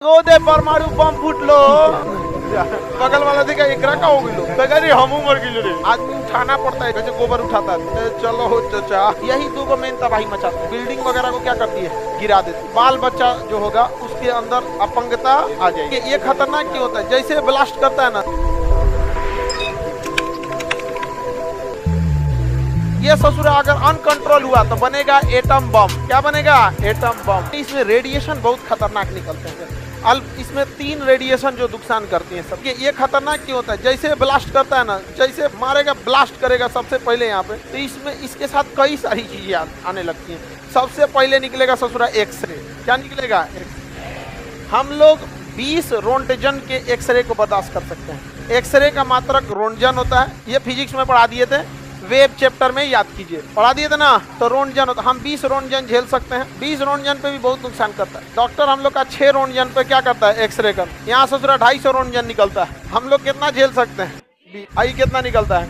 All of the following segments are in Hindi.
दे परमाणु बम फूटलो बगल वाला देखा एकरा का हो गइलो बेगारी हम मर गइलो रे। आदमी उठाना पड़ता है जैसे गोबर उठाता है। चलो हो चाचा, यही दो गो मेन तबाही मचाते हैं। बिल्डिंग वगैरह को क्या करती है, गिरा देती है। बाल बच्चा जो होगा उसके अंदर अपंगता आ जाएगी। ये खतरनाक क्यों होता है, जैसे ब्लास्ट करता है ना, ये ससुरा अगर अनकंट्रोल हुआ तो बनेगा एटम बम। क्या बनेगा, एटम बम। इसमें रेडिएशन बहुत खतरनाक निकलते हैं। इसमें 3 रेडिएशन जो नुकसान करती हैं सब। ये खतरनाक क्यों होता है, जैसे ब्लास्ट करता है ना, जैसे मारेगा ब्लास्ट करेगा सबसे पहले यहाँ पे, तो इसमें इसके साथ कई सारी चीजें आने लगती हैं। सबसे पहले निकलेगा ससुरा एक्सरे। क्या निकलेगा, हम लोग 20 रोंटजन के एक्सरे को बर्दाश्त कर सकते हैं। एक्सरे का मात्रक रोंटजन होता है। ये फिजिक्स में पढ़ा दिए थे, वेब चैप्टर में याद कीजिए, पढ़ा दिए थे ना। तो रोंटजन होता है, हम 20 रोंटजन झेल सकते हैं। 20 रोंटजन पे भी बहुत नुकसान करता है। डॉक्टर हम लोग का 6 रोंटजन पे क्या करता है, एक्सरे कर। यहाँ ससुरा 250 रोंटजन निकलता है। हम लोग कितना झेल सकते हैं, आई कितना निकलता है,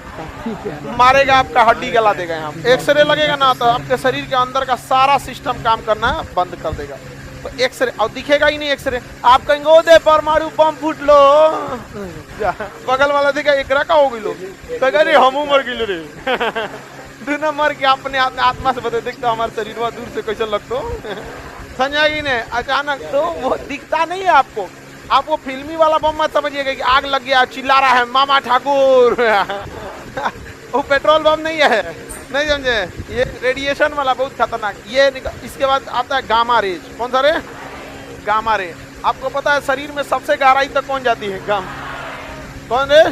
मारेगा आपका, हड्डी गला देगा। यहाँ एक्सरे लगेगा ना तो आपके शरीर के अंदर का सारा सिस्टम काम करना बंद कर देगा। तो एक्सरे और दिखेगा ही नहीं। एक्सरे आप कहेंगे ओ दे परमाणु बम फूटलो बगल वाला देखा एकरा का हो गइलो बेगारी हम मर गइलो रे। दुना मर के अपने आत्मा से बता देखता हमारे शरीर में दूर से कैसे लगतो संजय ने अचानक। तो वो दिखता नहीं है आपको। आप वो फिल्मी वाला बम मत समझिएगा कि आग लग गया चिल्ला रहा है मामा ठाकुर वो पेट्रोल बम नहीं है, नहीं समझे। ये रेडिएशन वाला बहुत खतरनाक। ये इसके बाद आता है गामा रेज। कौन सा रे, गामा रे। आपको पता है शरीर में सबसे गहराई तक कौन जाती है, कौन रे,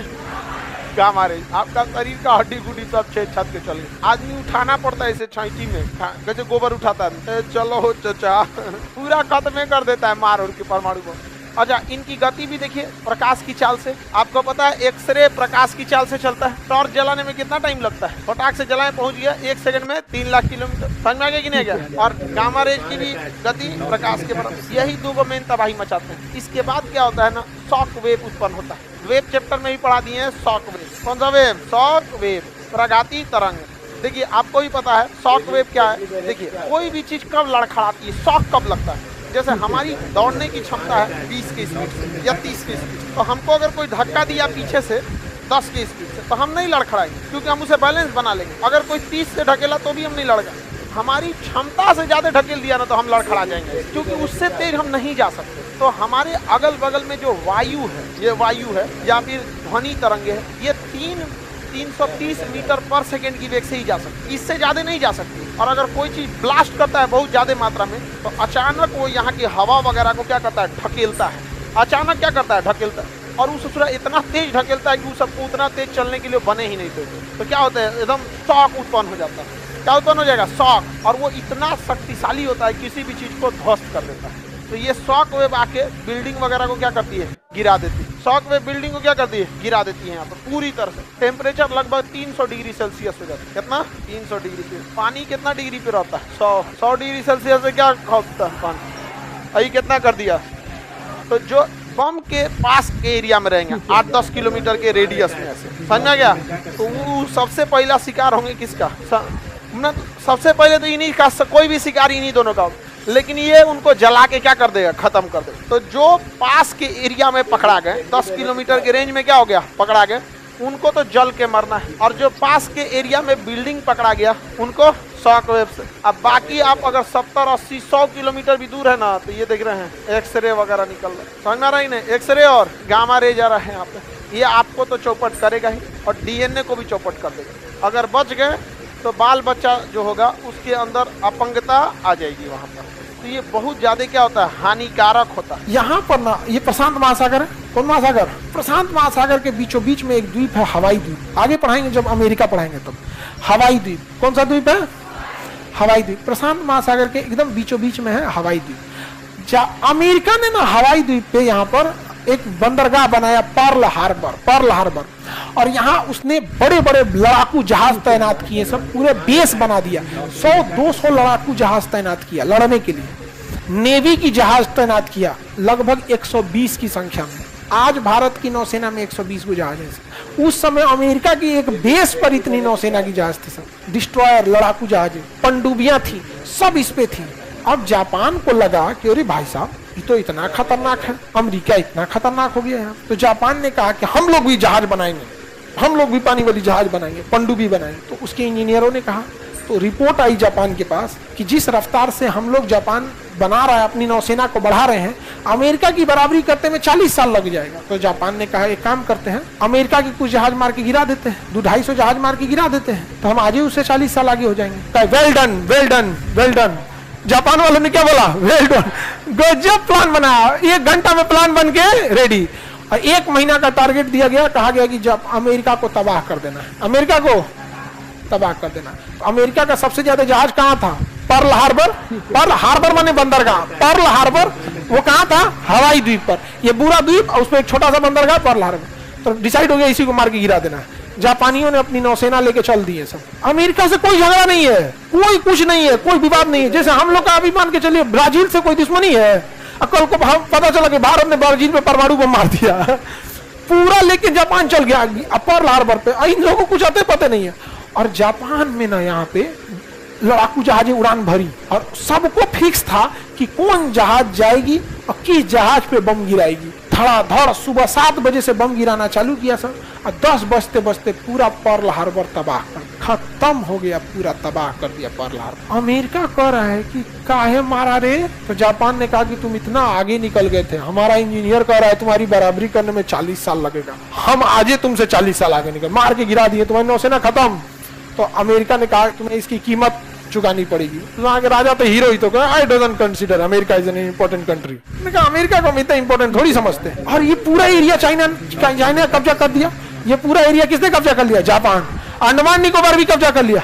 गामा रे। आपका शरीर का हड्डी गुड्डी सब छेद छत के चले। आदमी उठाना पड़ता है इसे छाती में, जैसे गोबर उठाता है। चलो हो चाचा, पूरा खत्म कर देता है मार और के परमाणु को। अच्छा, इनकी गति भी देखिए प्रकाश की चाल से। आपको पता है एक्सरे प्रकाश की चाल से चलता है। टॉर्च जलाने में कितना टाइम लगता है, फटाक से जलाए पहुंच गया 1 सेकंड में 3 लाख किलोमीटर। समझ में आ गया कि नहीं गया। और गामा रेज की भी गति प्रकाश के बराबर। यही 2 गो मेन तबाही मचाते हैं। इसके बाद क्या होता है ना, शॉक वेव उत्पन्न होता है। वेव चैप्टर में भी पढ़ा दिए हैं शॉक वेव। कौन सा वेव, शॉक वेव, प्रगाती तरंग। देखिए आपको भी पता है शॉक वेव क्या है। देखिए कोई भी चीज कब लड़खड़ाती है, शॉक कब लगता है। जैसे हमारी दौड़ने की क्षमता है 20 की स्पीड से या 30 की स्पीड, तो हमको अगर कोई धक्का दिया पीछे से 10 की स्पीड से, तो हम नहीं लड़खड़ाएंगे क्योंकि हम उसे बैलेंस बना लेंगे। अगर कोई 30 से ढकेला तो भी हम नहीं लड़गा। हमारी क्षमता से ज्यादा ढकेल दिया ना तो हम लड़खड़ा जाएंगे, क्योंकि उससे तेज हम नहीं जा सकते। तो हमारे अगल बगल में जो वायु है, ये वायु है या फिर ध्वनि तरंगे है, ये 330 मीटर पर सेकेंड की वेग से ही जा सकती, इससे ज्यादा नहीं जा सकती। और अगर कोई चीज ब्लास्ट करता है बहुत ज्यादा मात्रा में, तो अचानक वो यहाँ की हवा वगैरह को क्या करता है, ढकेलता है। अचानक क्या करता है, ढकेलता है। और उस सूरा इतना तेज ढकेलता है कि उस सबको उतना तेज चलने के लिए बने ही नहीं थे। तो क्या होता है, एकदम शॉक उत्पन्न हो जाता है। क्या उत्पन्न हो जाएगा, शॉक। और वो इतना शक्तिशाली होता है, किसी भी चीज को ध्वस्त कर देता है। तो ये शॉक वेव आके बिल्डिंग वगैरह को क्या करती है, गिरा देती है। शॉक वेव बिल्डिंग को क्या करती है, गिरा देती है। यहाँ पर पूरी तरह से टेम्परेचर लगभग 300 डिग्री सेल्सियस हो जाता है। कितना, 300 डिग्री पे। पानी कितना डिग्री पे रहता है, 100 डिग्री सेल्सियस से क्या होता है पानी। अभी कितना कर दिया। तो जो बम के पास के एरिया में रहेंगे 8-10 किलोमीटर के रेडियस में, ऐसे समझ में गया, तो वो सबसे पहला शिकार होंगे किसका, सबसे पहले तो इन्हीं का, कोई भी शिकार इन्हीं दोनों का। लेकिन ये उनको जला के क्या कर देगा, खत्म कर देगा। तो जो पास के एरिया में पकड़ा गए, 10 किलोमीटर के रेंज में क्या हो गया, पकड़ा गए, उनको तो जल के मरना है। और जो पास के एरिया में बिल्डिंग पकड़ा गया, उनको शॉक वेव से। अब बाकी आप अगर 70, 80, 100 किलोमीटर भी दूर है ना, तो ये देख रहे हैं एक्सरे वगैरह निकल रहा है। समझ में आ रहा ही नहीं, एक्सरे और गामा रे जा रहा है यहाँ पे। ये आपको तो चौपट करेगा ही, और डीएनए को भी चौपट कर देगा। अगर बच गए तो बाल बच्चा जो होगा उसके अंदर अपंगता आ जाएगी वहाँ पर। तो ये बहुत ज्यादा क्या होता है, हानिकारक होता है। यहाँ पर ना, ये प्रशांत महासागर है। कौन महासागर, प्रशांत महासागर के बीचों बीच में एक द्वीप है, हवाई द्वीप। आगे पढ़ाएंगे जब अमेरिका पढ़ाएंगे तब। हवाई द्वीप, कौन सा द्वीप है, हवाई द्वीप। प्रशांत महासागर के एकदम बीचों बीच में है हवाई द्वीप। अमेरिका ने ना हवाई द्वीप पे यहाँ पर एक बंदरगाह बनाया, पर्ल हार्बर। और यहाँ उसने बड़े बड़े लड़ाकू जहाज तैनात किए, सब पूरे बेस बना दिया। 100-200 लड़ाकू जहाज तैनात किया लड़ने के लिए। नेवी की जहाज तैनात किया लगभग 120 की संख्या में। आज भारत की नौसेना में 120 को जहाज है। उस समय अमेरिका की एक बेस पर इतनी नौसेना की जहाज थी, सब डिस्ट्रॉयर, लड़ाकू जहाज, पनडुब्बियां थी, सब इस पे थी। अब जापान को लगा कि अरे भाई साहब ये तो इतना खतरनाक है, अमेरिका इतना खतरनाक हो गया है। तो जापान ने कहा कि हम लोग भी जहाज बनाएंगे, हम लोग भी पानी वाली जहाज बनाएंगे, पनडुब्बी बनाएंगे। तो उसके इंजीनियरों ने कहा, तो रिपोर्ट आई जापान के पास कि जिस रफ्तार से हम लोग जापान बना रहा है, अपनी नौसेना को बढ़ा रहे हैं, अमेरिका की बराबरी करते में 40 साल लग जाएगा। तो जापान ने कहा एक काम करते हैं, अमेरिका के कुछ जहाज मार के गिरा देते हैं, 200-250 जहाज मार के गिरा देते हैं, तो हम आज ही उससे 40 साल आगे हो जाएंगे। Well done, well done, well done. Japan वालों ने क्या बोला? वेल डन, गजब प्लान बनाया। 1 घंटा में प्लान बन के रेडी। और 1 महीना का टारगेट दिया गया, कहा गया कि जब अमेरिका को तबाह कर देना है, अमेरिका को तबाह कर देना। अमेरिका का सबसे ज्यादा जहाज कहाँ था? Pearl Harbor. पर्ल हार्बर माने बंदरगाह, पर्ल हार्बर वो कहाँ था? हवाई द्वीप पर। ये पूरा द्वीप और उसमें एक छोटा सा बंदरगाह पर्ल हार्बर। तो डिसाइड हो गया इसी को मार के गिरा देना है। जापानियों ने अपनी नौसेना लेके चल दी है सब। अमेरिका से कोई झगड़ा नहीं है, कोई कुछ नहीं है, कोई विवाद नहीं है। जैसे हम लोग का अभी मान के चलिए ब्राजील से कोई दुश्मनी है, कल को पता चला कि भारत ने ब्राजील पे परमाणु बम मार दिया, पूरा लेके जापान चल गया पर्ल हार्बर पे। इन लोगों को कुछ आते पते नहीं है। और जापान में ना यहाँ पे लड़ाकू जहाजें उड़ान भरी और सबको फिक्स था कि कौन जहाज जाएगी और किस जहाज पे बम गिराएगी। धड़ाधड़ सुबह 7 बजे से बम गिराना चालू किया सर, और 10 बजते बजते पूरा पर्ल हार्बर तबाह कर, खत्म हो गया, पूरा तबाह कर दिया पर्ल हार्बर। अमेरिका कह रहा है कि काहे मारा रे? तो जापान ने कहा कि तुम इतना आगे निकल गए थे, हमारा इंजीनियर कह रहा है तुम्हारी बराबरी करने में 40 साल लगेगा, हम आज तुमसे 40 साल आगे निकल, मार के गिरा दिए, तुम्हारी नौसेना खत्म। तो अमेरिका ने कहा तुम्हें इसकी कीमत चुकानी पड़ेगी। तो वहां के राजा तो हीरो ही तो कहा, I doesn't consider America is an important country. मैंने कहा अमेरिका को हम इतना इंपॉर्टेंट थोड़ी समझते हैं। और ये पूरा एरिया चाइना ने कब्जा कर दिया। ये पूरा एरिया किसने कब्जा कर लिया? जापान। अंडमान निकोबार भी कब्जा कर लिया,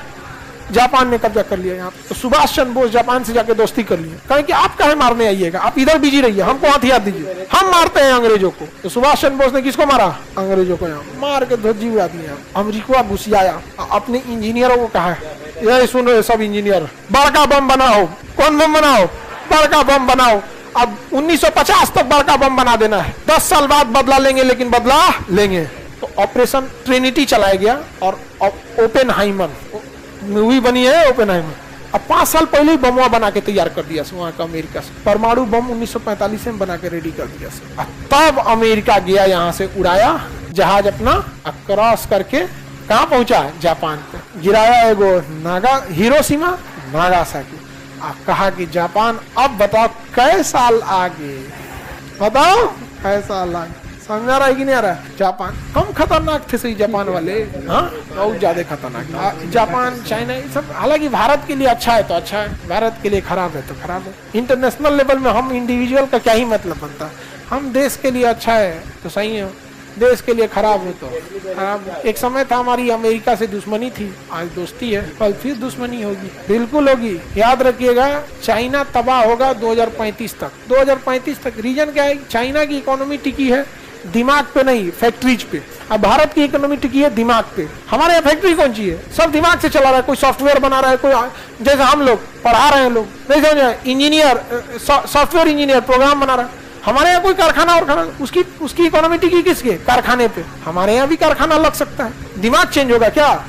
जापान ने कब्जा कर लिया यहाँ। तो सुभाष चंद्र बोस जापान से जाके दोस्ती कर लिया, कहे कि आप काहे मारने आइएगा, आप इधर बिजी रहिए, हमको हथियार दीजिए, हम मारते हैं अंग्रेजों को। तो सुभाष चंद्र बोस ने किसको मारा? अंग्रेजों को। यहाँ मार के ध्वजी उड़ा दिया। अमेरिका घुसियाया, अपने इंजीनियरों को कहा ये सुन रहे सब इंजीनियर, बड़का बम बनाओ। कौन बम बनाओ? बड़का बम बनाओ। अब 1950 तक बड़का बम बना देना है, 10 साल बाद बदला लेंगे, लेकिन बदला लेंगे। तो ऑपरेशन ट्रिनिटी चलाया गया और ओपेनहाइमर मूवी बनी है, ओपेनहाइमर। अब 5 साल पहले ही बमवा बना के तैयार कर दिया वहां का अमेरिका से। परमाणु बम 1945 में बना के रेडी कर दिया। तब अमेरिका गया यहाँ से, उड़ाया जहाज अपना, क्रॉस करके कहाँ पहुंचा? जापान पे गिराया एगो हिरोशिमा नागासाकी। कहा कि जापान अब बताओ कै साल आगे, बताओ कै साल आगे। समझा रहा है कि नहीं आ रहा है? जापान कम खतरनाक थे सही जापान वाले, हाँ बहुत ज्यादा खतरनाक। जापान, चाइना, ये सब हालांकि भारत के लिए अच्छा है तो अच्छा है, भारत के लिए खराब है तो खराब है। इंटरनेशनल लेवल में हम इंडिविजुअल का क्या ही मतलब बनता है। हम देश के लिए अच्छा है तो सही है, देश के लिए खराब है तो खराब है। एक समय था हमारी अमेरिका से दुश्मनी थी, आज दोस्ती है, कल फिर दुश्मनी होगी, बिल्कुल होगी। याद रखिएगा, चाइना तबाह होगा 2035 तक। 2035 तक रीजन क्या है? चाइना की इकोनॉमी टिकी है दिमाग पे नहीं, फैक्ट्रीज पे। अब भारत की इकोनॉमी टिकी है दिमाग पे। हमारे यहाँ फैक्ट्री कौन सी है? सब दिमाग से चला रहा है। कोई सॉफ्टवेयर बना रहा है, कोई जैसे हम लोग पढ़ा रहे हैं, लोग नहीं समझ, इंजीनियर, सॉफ्टवेयर इंजीनियर प्रोग्राम बना रहा है। हमारे यहाँ कोई कारखाना और खाना, उसकी इकोनॉमी टिकी किसके? कारखाने पे। हमारे यहाँ भी कारखाना लग सकता है, दिमाग चेंज होगा क्या?